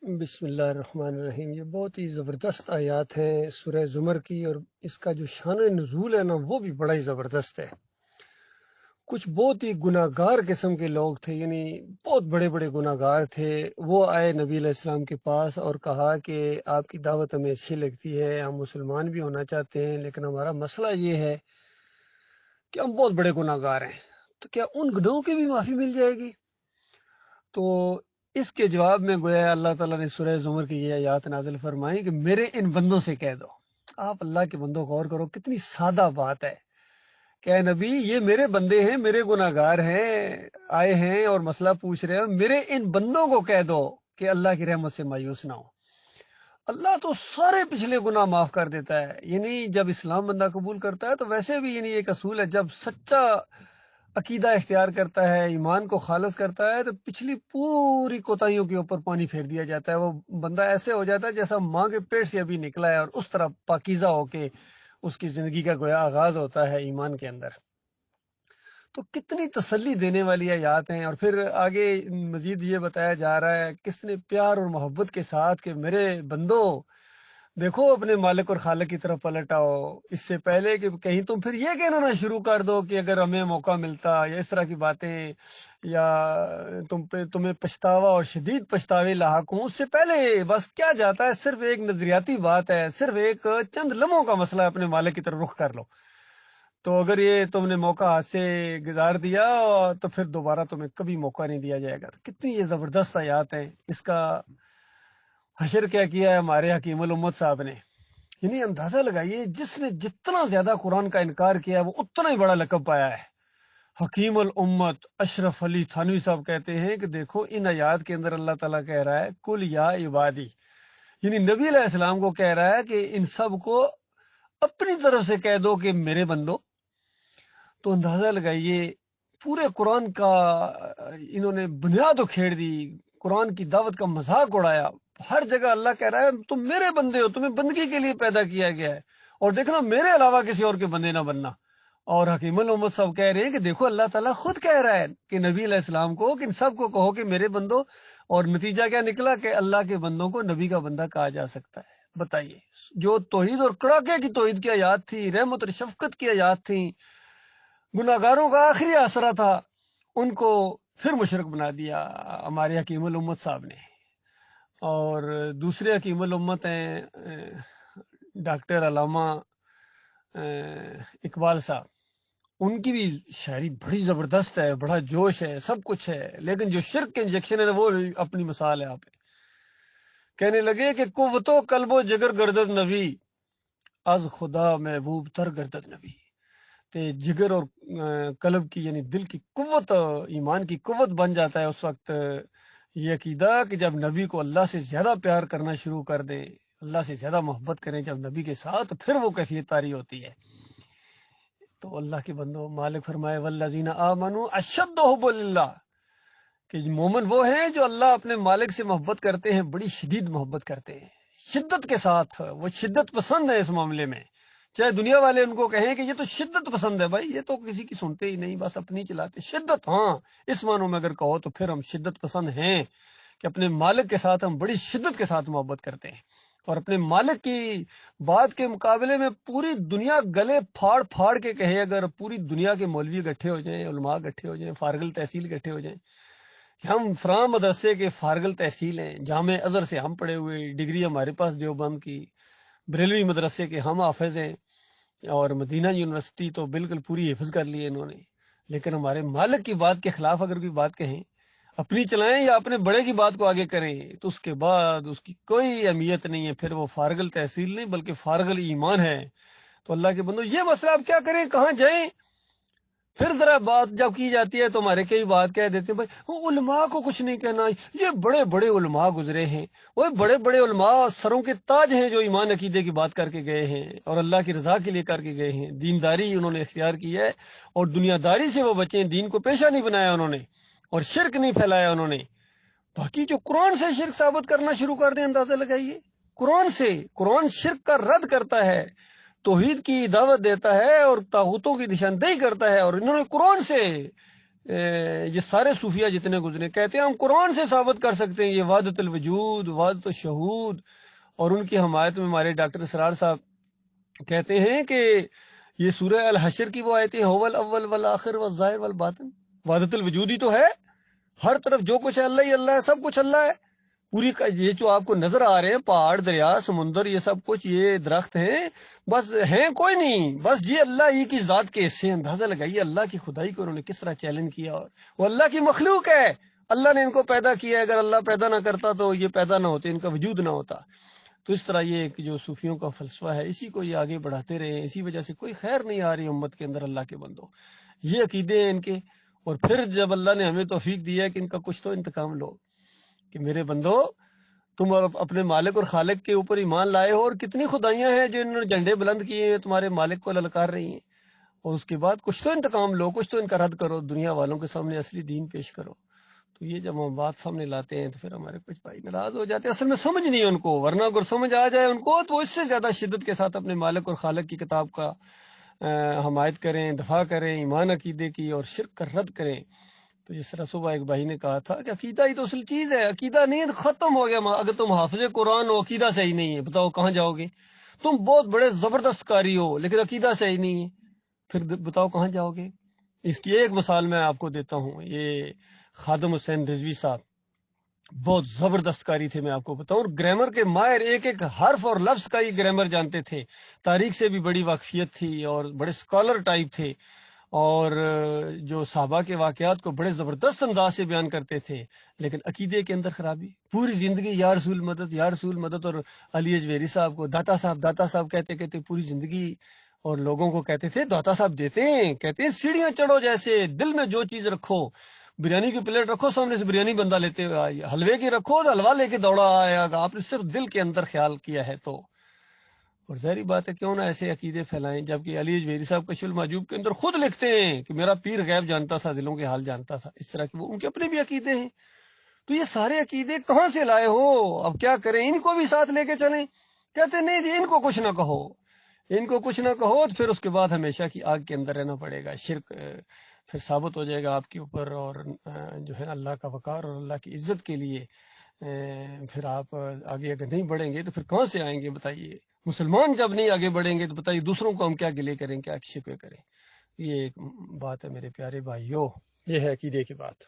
بسم اللہ الرحمن الرحیم۔ یہ بہت ہی زبردست آیات ہیں سورہ زمر کی، اور اس کا جو شان نزول ہے نا وہ بھی بڑا ہی زبردست ہے۔ کچھ بہت ہی گناہ گار قسم کے لوگ تھے، یعنی بہت بڑے بڑے گناہ گار تھے۔ وہ آئے نبی علیہ السلام کے پاس اور کہا کہ آپ کی دعوت ہمیں اچھی لگتی ہے، ہم مسلمان بھی ہونا چاہتے ہیں، لیکن ہمارا مسئلہ یہ ہے کہ ہم بہت بڑے گناہ گار ہیں، تو کیا ان گناہوں کی بھی معافی مل جائے گی؟ تو اس کے جواب میں گویا اللہ تعالیٰ نے سورہ زمر کی یہ آیات نازل فرمائی کہ میرے ان بندوں سے کہہ دو۔ آپ اللہ کے بندوں غور کرو، کتنی سادہ بات ہے کہ اے نبی یہ میرے بندے ہیں، میرے گناہ گار ہیں، آئے ہیں اور مسئلہ پوچھ رہے ہیں، میرے ان بندوں کو کہہ دو کہ اللہ کی رحمت سے مایوس نہ ہو۔ اللہ تو سارے پچھلے گناہ معاف کر دیتا ہے، یعنی جب اسلام بندہ قبول کرتا ہے تو ویسے بھی یعنی ایک اصول ہے، جب سچا عقیدہ اختیار کرتا ہے، ایمان کو خالص کرتا ہے، تو پچھلی پوری کوتاہیوں کے اوپر پانی پھیر دیا جاتا ہے۔ وہ بندہ ایسے ہو جاتا ہے جیسا ماں کے پیٹ سے ابھی نکلا ہے، اور اس طرح پاکیزہ ہو کے اس کی زندگی کا گویا آغاز ہوتا ہے ایمان کے اندر۔ تو کتنی تسلی دینے والی آیات ہیں، اور پھر آگے مزید یہ بتایا جا رہا ہے کس نے پیار اور محبت کے ساتھ کہ میرے بندو دیکھو اپنے مالک اور خالق کی طرف پلٹ آؤ، اس سے پہلے کہ کہیں تم پھر یہ کہنا نہ شروع کر دو کہ اگر ہمیں موقع ملتا، یا اس طرح کی باتیں، یا تمہیں پچھتاوا اور شدید پچھتاوے لاحق ہوں۔ اس سے پہلے بس کیا جاتا ہے، صرف ایک نظریاتی بات ہے، صرف ایک چند لمحوں کا مسئلہ ہے، اپنے مالک کی طرف رخ کر لو۔ تو اگر یہ تم نے موقع ہاتھ سے گزار دیا تو پھر دوبارہ تمہیں کبھی موقع نہیں دیا جائے گا۔ کتنی یہ زبردست آیات ہیں، اس کا حشر کیا کیا ہے ہمارے حکیم الامت صاحب نے۔ یعنی اندازہ لگائیے، جس نے جتنا زیادہ قرآن کا انکار کیا وہ اتنا ہی بڑا لقب پایا ہے۔ حکیم الامت اشرف علی تھانوی صاحب کہتے ہیں کہ دیکھو ان آیات کے اندر اللہ تعالیٰ کہہ رہا ہے کل یا عبادی، یعنی نبی علیہ السلام کو کہہ رہا ہے کہ ان سب کو اپنی طرف سے کہہ دو کہ میرے بندو۔ تو اندازہ لگائیے، پورے قرآن کا انہوں نے بنیاد اکھیڑ دی، قرآن کی دعوت کا مذاق اڑایا۔ ہر جگہ اللہ کہہ رہا ہے تم میرے بندے ہو، تمہیں بندگی کے لیے پیدا کیا گیا ہے، اور دیکھنا میرے علاوہ کسی اور کے بندے نہ بننا۔ اور حکیم الامت صاحب کہہ رہے ہیں کہ دیکھو اللہ تعالیٰ خود کہہ رہا ہے کہ نبی علیہ السلام کو کہ ان سب کو کہو کہ میرے بندو، اور نتیجہ کیا نکلا کہ اللہ کے بندوں کو نبی کا بندہ کہا جا سکتا ہے۔ بتائیے، جو توحید اور کڑاکے کی توحید کی آیات تھی، رحمت اور شفقت کی آیات تھیں، گناہ گاروں کا آخری آسرا تھا، ان کو پھر مشرک بنا دیا ہمارے حکیم الامت صاحب نے۔ اور دوسرے حکیم الامت ہیں ڈاکٹر علامہ اقبال صاحب، ان کی بھی شاعری بڑی زبردست ہے، بڑا جوش ہے، سب کچھ ہے، لیکن جو شرک کے انجیکشن ہے وہ اپنی مثال ہے آپ پہ۔ کہنے لگے کہ قوت و قلب و جگر گردد نبی، از خدا محبوب تر گردد نبی۔ جگر اور قلب کی یعنی دل کی قوت، ایمان کی قوت بن جاتا ہے اس وقت یہ عقیدہ کہ جب نبی کو اللہ سے زیادہ پیار کرنا شروع کر دیں، اللہ سے زیادہ محبت کریں جب نبی کے ساتھ، پھر وہ کیفیت طاری ہوتی ہے۔ تو اللہ کے بندوں، مالک فرمائے والذین آمنوا اشد حب للہ، کہ مومن وہ ہیں جو اللہ اپنے مالک سے محبت کرتے ہیں، بڑی شدید محبت کرتے ہیں، شدت کے ساتھ، وہ شدت پسند ہے اس معاملے میں۔ چاہے دنیا والے ان کو کہیں کہ یہ تو شدت پسند ہے، بھائی یہ تو کسی کی سنتے ہی نہیں، بس اپنی چلاتے۔ شدت، ہاں اس معنوں میں اگر کہو تو پھر ہم شدت پسند ہیں کہ اپنے مالک کے ساتھ ہم بڑی شدت کے ساتھ محبت کرتے ہیں، اور اپنے مالک کی بات کے مقابلے میں پوری دنیا گلے پھاڑ پھاڑ کے کہے، اگر پوری دنیا کے مولوی اکٹھے ہو جائیں، علماء اکٹھے ہو جائیں، فارغ التحصیل اکٹھے ہو جائیں، ہم فراں مدرسے کے فارغ التحصیل ہیں، جامع ازہر سے ہم پڑھے ہوئے، ڈگری ہمارے پاس دیوبند کی، بریلوی مدرسے کے ہم حافظ ہیں، اور مدینہ یونیورسٹی تو بالکل پوری حفظ کر لی ہے انہوں نے، لیکن ہمارے مالک کی بات کے خلاف اگر کوئی بات کہیں، اپنی چلائیں یا اپنے بڑے کی بات کو آگے کریں، تو اس کے بعد اس کی کوئی اہمیت نہیں ہے، پھر وہ فارغ التحصیل نہیں بلکہ فارغ الایمان ہے۔ تو اللہ کے بندو، یہ مسئلہ آپ کیا کریں، کہاں جائیں؟ پھر ذرا بات جب کی جاتی ہے تو ہمارے کئی بات کہہ دیتے ہیں، بھائی وہ علماء کو کچھ نہیں کہنا، یہ بڑے بڑے علماء گزرے ہیں، وہ بڑے بڑے علماء سروں کے تاج ہیں جو ایمان عقیدے کی بات کر کے گئے ہیں اور اللہ کی رضا کے لیے کر کے گئے ہیں، دینداری انہوں نے اختیار کی ہے، اور دنیا داری سے وہ بچے ہیں، دین کو پیشہ نہیں بنایا انہوں نے، اور شرک نہیں پھیلایا انہوں نے۔ باقی جو قرآن سے شرک ثابت کرنا شروع کر دیں، اندازہ لگائیے، قرآن سے، قرآن شرک کا رد کرتا ہے، توحید کی دعوت دیتا ہے اور طاغوتوں کی نشاندہی کرتا ہے، اور انہوں نے قرآن سے یہ سارے صوفیہ جتنے گزرے کہتے ہیں ہم قرآن سے ثابت کر سکتے ہیں یہ وحدت الوجود، وحدت الشہود. اور ان کی حمایت میں ہمارے ڈاکٹر اسرار صاحب کہتے ہیں کہ یہ سورہ الحشر کی وہ آیتیں هو الاول والآخر والظاہر والباطن، وحدت الوجود ہی تو ہے. ہر طرف جو کچھ ہے اللہ ہی اللہ ہے، سب کچھ اللہ ہے. پوری یہ جو آپ کو نظر آ رہے ہیں پہاڑ، دریا، سمندر، یہ سب کچھ، یہ درخت ہیں، بس ہیں کوئی نہیں، بس یہ اللہ ہی کی ذات کے حصے. اندازہ لگائیے اللہ کی خدائی کو انہوں نے کس طرح چیلنج کیا. اور وہ اللہ کی مخلوق ہے، اللہ نے ان کو پیدا کیا ہے، اگر اللہ پیدا نہ کرتا تو یہ پیدا نہ ہوتے، ان کا وجود نہ ہوتا. تو اس طرح یہ جو صوفیوں کا فلسفہ ہے اسی کو یہ آگے بڑھاتے رہے ہیں. اسی وجہ سے کوئی خیر نہیں آ رہی امت کے اندر. اللہ کے بندو، یہ عقیدے ہیں ان کے. اور پھر جب اللہ نے ہمیں توفیق دیا ہے کہ ان کا کچھ تو انتقام لو، کہ میرے بندو تم اپنے مالک اور خالق کے اوپر ایمان لائے ہو، اور کتنی خدائیاں ہیں جو انہوں نے جھنڈے بلند کیے ہیں تمہارے مالک کو للکار رہی ہیں، اور اس کے بعد کچھ تو انتقام لو، کچھ تو ان کا رد کرو، دنیا والوں کے سامنے اصلی دین پیش کرو. تو یہ جب ہم بات سامنے لاتے ہیں تو پھر ہمارے کچھ بھائی ناراض ہو جاتے ہیں. اصل میں سمجھ نہیں ہے ان کو، ورنہ اگر سمجھ آ جائے ان کو تو اس سے زیادہ شدت کے ساتھ اپنے مالک اور خالق کی کتاب کا حمایت کریں، دفاع کریں، ایمان عقیدے کی اور شرک کا رد کریں. تو جس طرح صبح ایک بھائی نے کہا تھا کہ عقیدہ ہی تو اصل چیز ہے، عقیدہ نہیں تو ختم ہو گیا. اگر تم حافظ قرآن ہو، عقیدہ صحیح نہیں ہے، بتاؤ کہاں جاؤ گے؟ تم بہت بڑے زبردست قاری ہو لیکن عقیدہ صحیح نہیں ہے، پھر بتاؤ کہاں جاؤ گے؟ اس کی ایک مثال میں آپ کو دیتا ہوں. یہ خادم حسین رضوی صاحب بہت زبردست قاری تھے، میں آپ کو بتاؤں، گرامر کے ماہر، ایک ایک حرف اور لفظ کا ہی گرامر جانتے تھے، تاریخ سے بھی بڑی واقفیت تھی اور بڑے اسکالر ٹائپ تھے، اور جو صحابہ کے واقعات کو بڑے زبردست انداز سے بیان کرتے تھے. لیکن عقیدے کے اندر خرابی، پوری زندگی یا رسول مدد یا رسول مدد. اور علی اجویری صاحب کو داتا صاحب کہتے کہتے پوری زندگی، اور لوگوں کو کہتے تھے داتا صاحب دیتے ہیں، کہتے ہیں سیڑھیاں چڑھو، جیسے دل میں جو چیز رکھو، بریانی کی پلیٹ رکھو سامنے سے بریانی بندہ لیتے ہوئے آئے، حلوے کی رکھو تو حلوہ لے کے دوڑا آئے گا، آپ نے صرف دل کے اندر خیال کیا ہے تو. اور ظاہری بات ہے کیوں نہ ایسے عقیدے پھیلائیں، جبکہ علی اجویری صاحب کشف المحجوب کے اندر خود لکھتے ہیں کہ میرا پیر غیب جانتا تھا، دلوں کے حال جانتا تھا. اس طرح کے وہ ان کے اپنے بھی عقیدے ہیں. تو یہ سارے عقیدے کہاں سے لائے ہو؟ اب کیا کریں؟ ان کو بھی ساتھ لے کے چلیں؟ کہتے نہیں جی ان کو کچھ نہ کہو، ان کو کچھ نہ کہو، تو پھر اس کے بعد ہمیشہ کی آگ کے اندر رہنا پڑے گا. شرک پھر ثابت ہو جائے گا آپ کے اوپر، اور جو ہے اللہ کا وقار اور اللہ کی عزت کے لیے پھر آپ آگے اگر نہیں بڑھیں گے تو پھر کہاں سے آئیں گے بتائیے؟ مسلمان جب نہیں آگے بڑھیں گے تو بتائیے دوسروں کو ہم کیا گلے کریں، کیا شکوے کریں؟ یہ ایک بات ہے میرے پیارے بھائیوں، یہ ہے عقیدے کی بات.